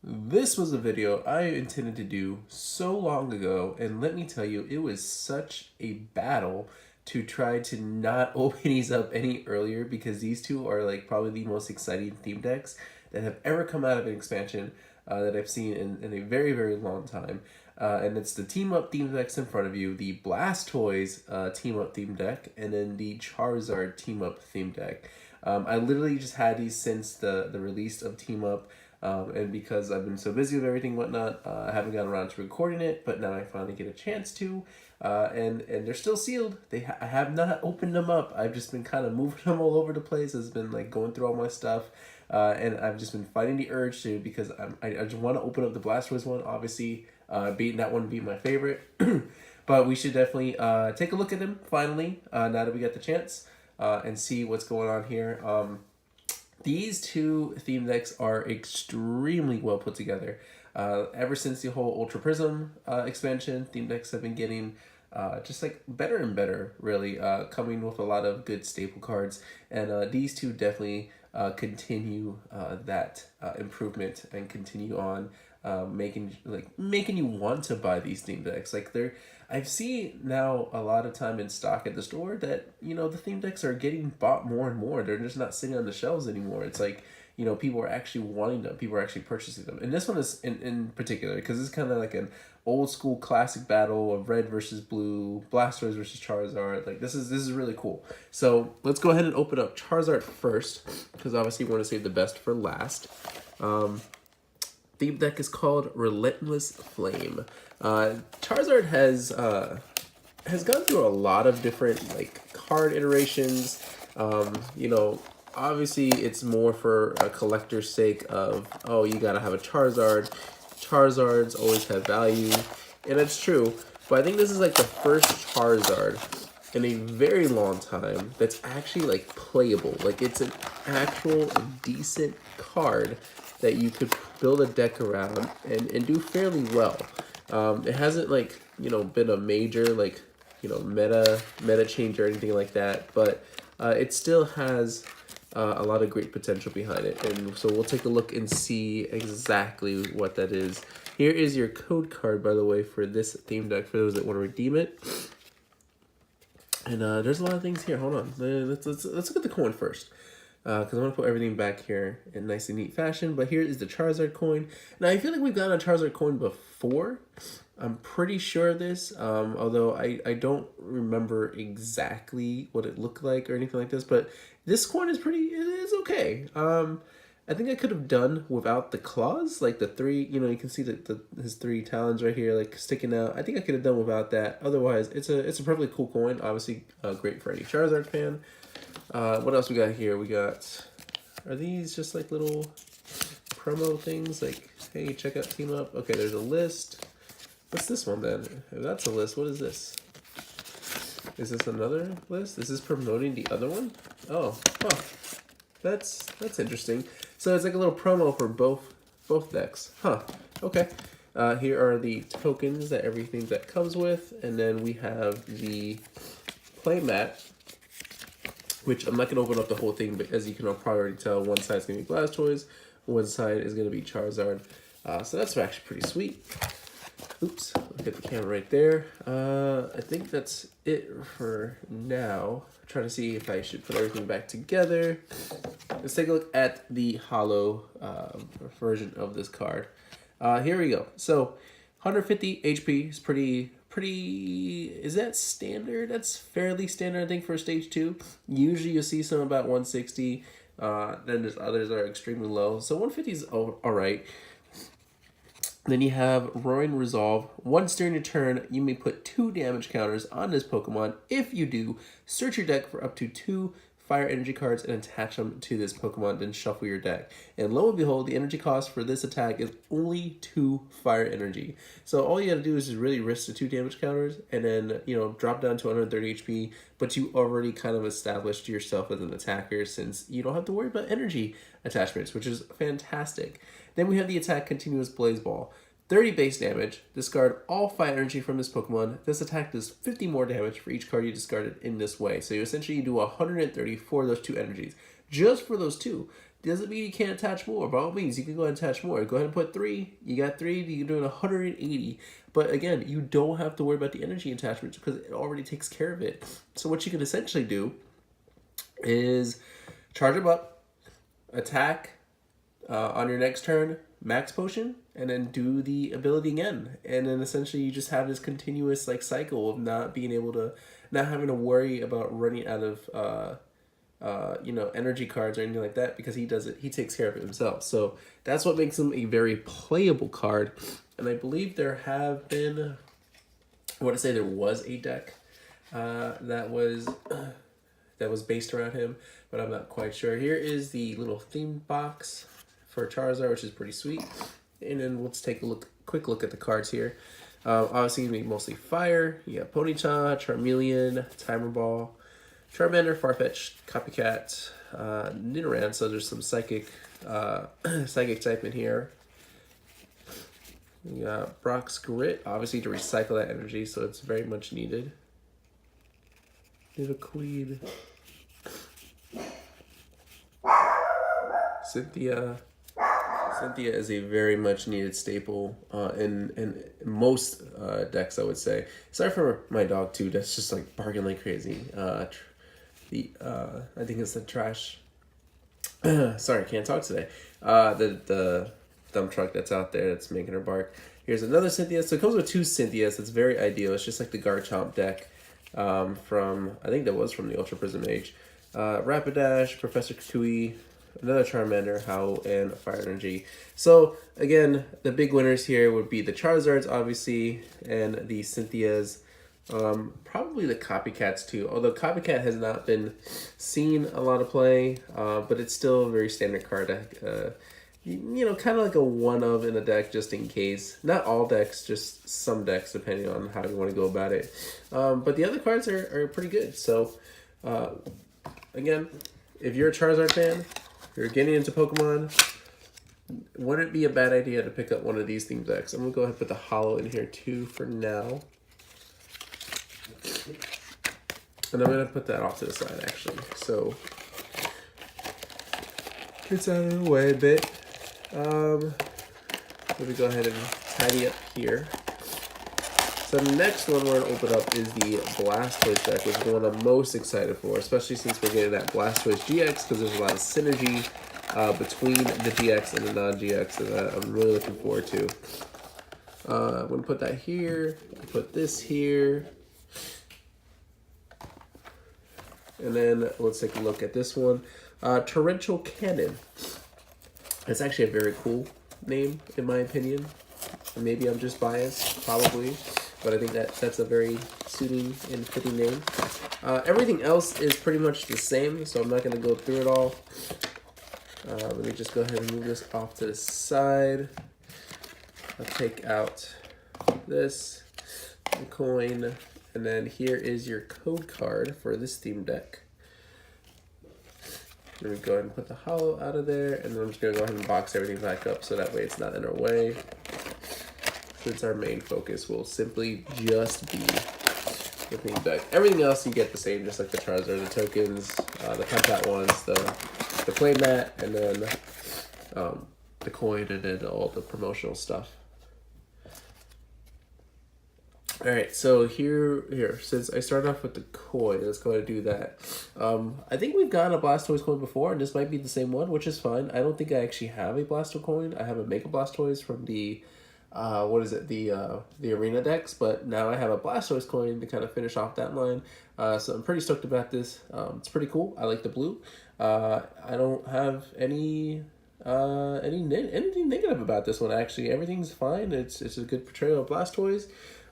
This was a video I intended to do so long ago, and let me tell you, it was such a battle to try to not open these up any earlier because these two are like probably the most exciting theme decks that have ever come out of an expansion that I've seen in a very, very long time. And it's the Team Up theme decks in front of you, the Blastoise Team Up theme deck, and then the Charizard Team Up theme deck. I literally just had these since the release of Team Up. And because I've been so busy with everything and whatnot, I haven't gotten around to recording it, but now I finally get a chance to. And they're still sealed. I have not opened them up. I've just been kind of moving them all over the place. It's been like going through all my stuff. And I've just been fighting the urge to because I just want to open up the Blastoise one. Obviously, beating that one beat my favorite. But we should definitely take a look at them finally, now that we got the chance, and see what's going on here. These two theme decks are extremely well put together. Ever since the whole Ultra Prism expansion, theme decks have been getting just like better and better, really, coming with a lot of good staple cards. And these two definitely continue that improvement and continue on making you want to buy these theme decks. I've seen now a lot of time in stock at the store that, the theme decks are getting bought more and more. They're just not sitting on the shelves anymore. It's like, people are actually wanting them. People are actually purchasing them. And this one is in particular, because it's kind of like an old school classic battle of red versus blue, Blastoise versus Charizard. Like, this is really cool. So let's go ahead and open up Charizard first, because obviously we want to save the best for last. Theme deck is called Relentless Flame. Charizard has gone through a lot of different card iterations. Obviously it's more for a collector's sake of, oh, you gotta have a Charizard. Charizards always have value, and it's true. But I think this is like the first Charizard in a very long time that's actually playable. Like, it's an actual decent card that you could build a deck around and do fairly well. It hasn't been a major meta change or anything like that, but it still has a lot of great potential behind it. And so we'll take a look and see exactly what that is. Here is your code card, by the way, for this theme deck for those that want to redeem it. And there's a lot of things here. Hold on, let's look at the coin first. Because I want to put everything back here in nice and neat fashion. But here is the Charizard coin. Now, I feel like we've gotten a Charizard coin before. I'm pretty sure of this, although I don't remember exactly what it looked like or anything like this. But this coin is it's okay. I think I could have done without the claws, like the three, you can see his three talons right here, sticking out. I think I could have done without that. Otherwise, it's a perfectly cool coin. Obviously, great for any Charizard fan. What else we got here? Are these just little promo things? Hey, check out Team Up. Okay, there's a list. What's this one then? If that's a list, what is this? Is this another list? Is this promoting the other one? Oh, huh. That's interesting. So it's like a little promo for both decks. Huh. Okay. Here are the tokens that everything that comes with, and then we have the playmat, which I'm not going to open up the whole thing, but as you can probably already tell, one side's going to be Blastoise, one side is going to be Charizard. So that's actually pretty sweet. Oops, look at the camera right there. I think that's it for now. I'm trying to see if I should put everything back together. Let's take a look at the holo version of this card. Here we go. So 150 HP is pretty, is that standard? That's fairly standard, I think, for stage 2. Usually you'll see some about 160. Then there's others that are extremely low. So 150 is all right. Then you have Roaring Resolve. Once during your turn, you may put 2 damage counters on this Pokemon. If you do, search your deck for up to 2 fire energy cards and attach them to this Pokemon, then shuffle your deck. And lo and behold, the energy cost for this attack is only 2 fire energy. So all you gotta do is just really risk the 2 damage counters and then, drop down to 130 HP, but you already kind of established yourself as an attacker since you don't have to worry about energy attachments, which is fantastic. Then we have the attack Continuous Blaze Ball. 30 base damage. Discard all fire energy from this Pokemon. This attack does 50 more damage for each card you discarded in this way. So you essentially do 130 for those 2 energies. Just for those 2. doesn't mean you can't attach more. By all means, you can go ahead and attach more. Go ahead and put 3. You got 3, you can do it 180. But again, you don't have to worry about the energy attachments because it already takes care of it. So what you can essentially do is charge them up, attack on your next turn, max potion, and then do the ability again. And then essentially you just have this continuous like cycle of not having to worry about running out of energy cards or anything like that, because he takes care of it himself. So that's what makes him a very playable card. And I believe there have been, I want to say there was a deck that was based around him, but I'm not quite sure. Here is the little theme box for Charizard, which is pretty sweet. And then let's take a quick look at the cards here. Obviously, gonna be mostly fire. You got Ponyta, Charmeleon, Timer Ball, Charmander, Farfetch, Copycat, Nidoran. So there's some psychic type in here. You got Brock's Grit, obviously to recycle that energy, so it's very much needed. Nidoqueen, Cynthia. Cynthia is a very much needed staple in most decks, I would say. Sorry for my dog too. That's just like barking like crazy. I think it's the trash. Sorry, can't talk today. The dump truck that's out there that's making her bark. Here's another Cynthia. So it comes with 2 Cynthias. It's very ideal. It's just like the Garchomp deck from, I think that was from the Ultra Prism Age. Rapidash, Professor Katui, another Charmander, Howl, and Fire Energy. So again, the big winners here would be the Charizards, obviously, and the Cynthias. Probably the Copycats too, although Copycat has not been seen a lot of play, but it's still a very standard card. Kind of like a one of in a deck just in case. Not all decks, just some decks depending on how you want to go about it. But the other cards are pretty good. So again, if you're a Charizard fan, you're getting into Pokemon, wouldn't it be a bad idea to pick up one of these themed decks? I'm going to go ahead and put the Holo in here too for now. And I'm going to put that off to the side actually. So it's out of the way a bit. Let me go ahead and tidy up here. So the next one we're going to open up is the Blastoise deck, which is the one I'm most excited for, especially since we're getting that Blastoise GX, because there's a lot of synergy between the GX and the non-GX that I'm really looking forward to. I'm going to put that here, put this here, and then let's take a look at this one. Torrential Cannon. It's actually a very cool name, in my opinion. Maybe I'm just biased, probably, but I think that's a very suiting and fitting name. Everything else is pretty much the same, so I'm not going to go through it all. Let me just go ahead and move this off to the side. I'll take out this, the coin, and then here is your code card for this theme deck. Let me go ahead and put the Holo out of there, and then I'm just going to go ahead and box everything back up so that way it's not in our way. Since our main focus will simply just be the theme deck. Everything else you get the same, just like the Charizard, the tokens, the contact ones, the play mat, and then the coin, and then all the promotional stuff. Alright, so here, since I started off with the coin, let's go ahead and do that. I think we've gotten a Blastoise coin before, and this might be the same one, which is fine. I don't think I actually have a Blastoise coin. I have a Mega Blastoise from the, the Arena decks, but now I have a Blastoise coin to kind of finish off that line. So I'm pretty stoked about this. It's pretty cool. I like the blue. I don't have anything negative about this one, actually. Everything's fine. It's a good portrayal of Blastoise.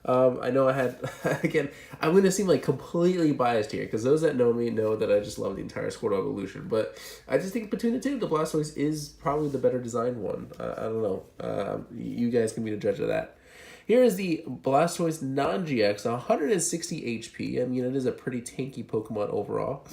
I know I had, again, I'm going to seem like completely biased here, because those that know me know that I just love the entire Squirtle evolution, but I just think between the two, the Blastoise is probably the better designed one. I don't know. You guys can be the judge of that. Here is the Blastoise non-GX, 160 HP. I mean, it is a pretty tanky Pokemon overall.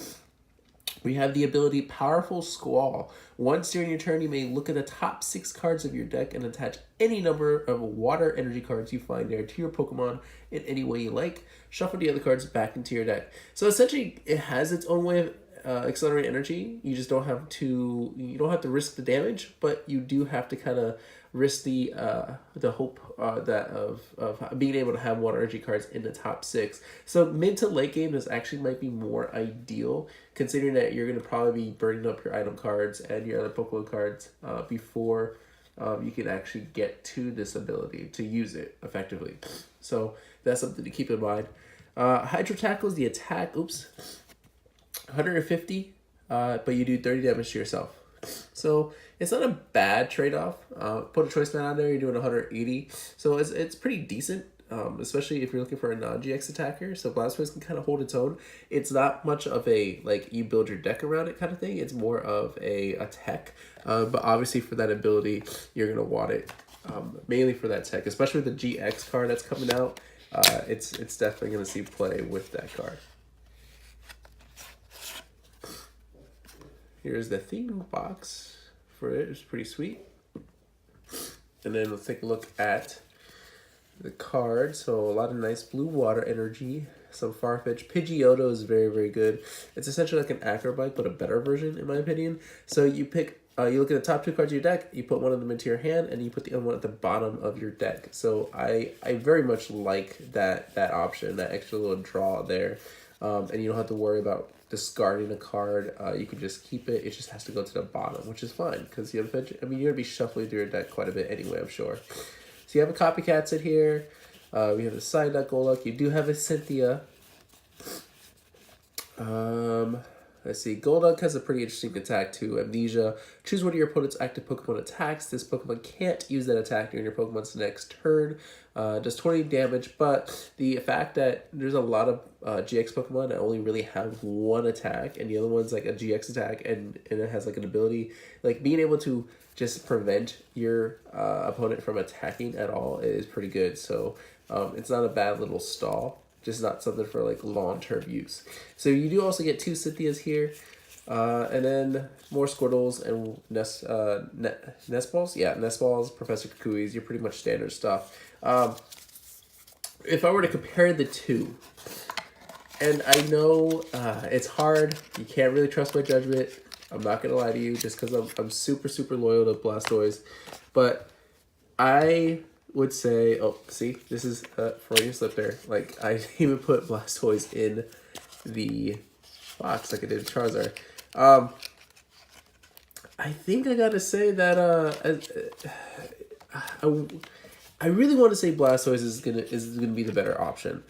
We have the ability Powerful Squall. Once during your turn, you may look at the top 6 cards of your deck and attach any number of water energy cards you find there to your Pokemon in any way you like. Shuffle the other cards back into your deck. So essentially, it has its own way accelerate energy. You just don't have to. You don't have to risk the damage, but you do have to kind of risk the hope that of being able to have water energy cards in the top 6. So mid to late game, this actually might be more ideal, considering that you're going to probably be burning up your item cards and your other Pokemon cards before you can actually get to this ability to use it effectively. So that's something to keep in mind. Hydro Tackle is the attack. Oops. 150, but you do 30 damage to yourself. So it's not a bad trade-off. Put a choice man on there, you're doing 180. So it's pretty decent, especially if you're looking for a non-GX attacker. So Blastoise can kind of hold its own. It's not much of a, like, you build your deck around it kind of thing. It's more of a tech. But obviously for that ability, you're going to want it mainly for that tech, especially with the GX card that's coming out. It's definitely going to see play with that card. Here's the theme box for it. It's pretty sweet. And then let's take a look at the card. So a lot of nice blue water energy. Some Farfetch. Pidgeotto is very, very good. It's essentially like an Acrobike, but a better version, in my opinion. So you pick, you look at the top 2 cards of your deck, you put one of them into your hand, and you put the other one at the bottom of your deck. So I very much like that option, that extra little draw there. And you don't have to worry about discarding a card. You can just keep it. It just has to go to the bottom, which is fine because you're going to be shuffling through your deck quite a bit anyway, I'm sure. So you have a Copycat sit here. We have a Psyduck, Golduck. You do have a Cynthia. Let's see. Golduck has a pretty interesting attack too. Amnesia. Choose one of your opponent's active Pokemon attacks. This Pokemon can't use that attack during your Pokemon's next turn. Does 20 damage, but the fact that there's a lot of GX Pokemon that only really have one attack, and the other one's like a GX attack, and it has like an ability, like being able to just prevent your opponent from attacking at all is pretty good. So it's not a bad little stall. Just not something for like long-term use. So you do also get 2 Cynthias here. And then more Squirtles and Nest Balls. Yeah, Nest Balls, Professor Kukuis, you're pretty much standard stuff. If I were to compare the two, and I know it's hard, you can't really trust my judgment. I'm not going to lie to you just because I'm super, super loyal to Blastoise. But I would say, oh, see, this is Freudian slip there. Like, I didn't even put Blastoise in the box like I did Charizard. I think I gotta say that I really want to say Blastoise is gonna be the better option.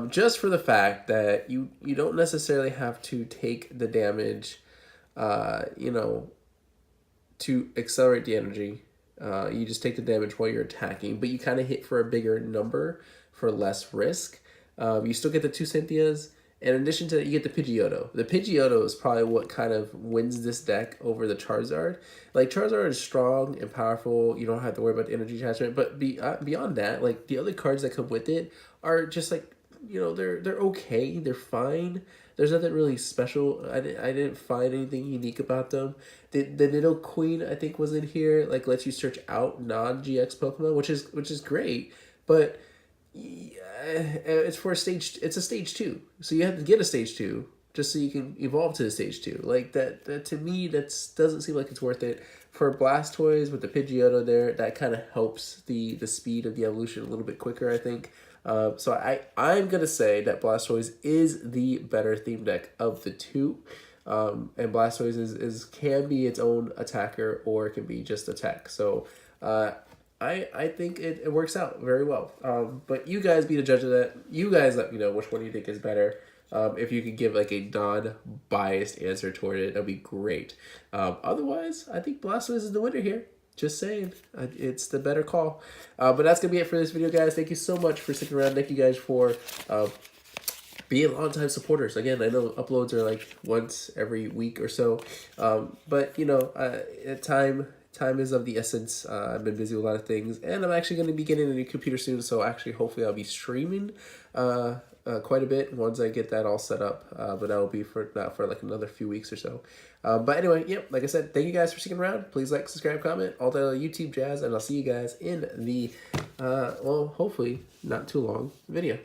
Just for the fact that you don't necessarily have to take the damage, you know, to accelerate the energy. You just take the damage while you're attacking, but you kind of hit for a bigger number for less risk. You still get the 2 Cynthias, and in addition to that, you get the Pidgeotto. The Pidgeotto is probably what kind of wins this deck over the Charizard. Like, Charizard is strong and powerful. You don't have to worry about the energy attachment, but beyond that, like, the other cards that come with it are just like, you know, they're okay, they're fine. There's nothing really special. I didn't find anything unique about them. The Nidoqueen, I think, was in here. Like, lets you search out non-GX Pokemon, which is great. But it's for a stage. It's a stage 2, so you have to get a stage 2 just so you can evolve to the stage 2. Like that to me, doesn't seem like it's worth it. For Blastoise with the Pidgeotto there, that kind of helps the speed of the evolution a little bit quicker, I think. So I'm going to say that Blastoise is the better theme deck of the two. And Blastoise can be its own attacker, or it can be just attack. So I think it works out very well. But you guys be the judge of that. You guys let me know which one you think is better. If you could give like a non-biased answer toward it, that'd be great. Otherwise, I think Blastoise is the winner here. Just saying, it's the better call. But that's going to be it for this video, guys. Thank you so much for sticking around. Thank you guys for being long-time supporters. Again, I know uploads are like once every week or so. But, you know, time is of the essence. I've been busy with a lot of things. And I'm actually going to be getting a new computer soon. So actually, hopefully, I'll be streaming quite a bit once I get that all set up. But that will be not for like another few weeks or so. But anyway, yep, like I said, thank you guys for sticking around. Please like, subscribe, comment, all the YouTube jazz, and I'll see you guys in the, well, hopefully not too long video.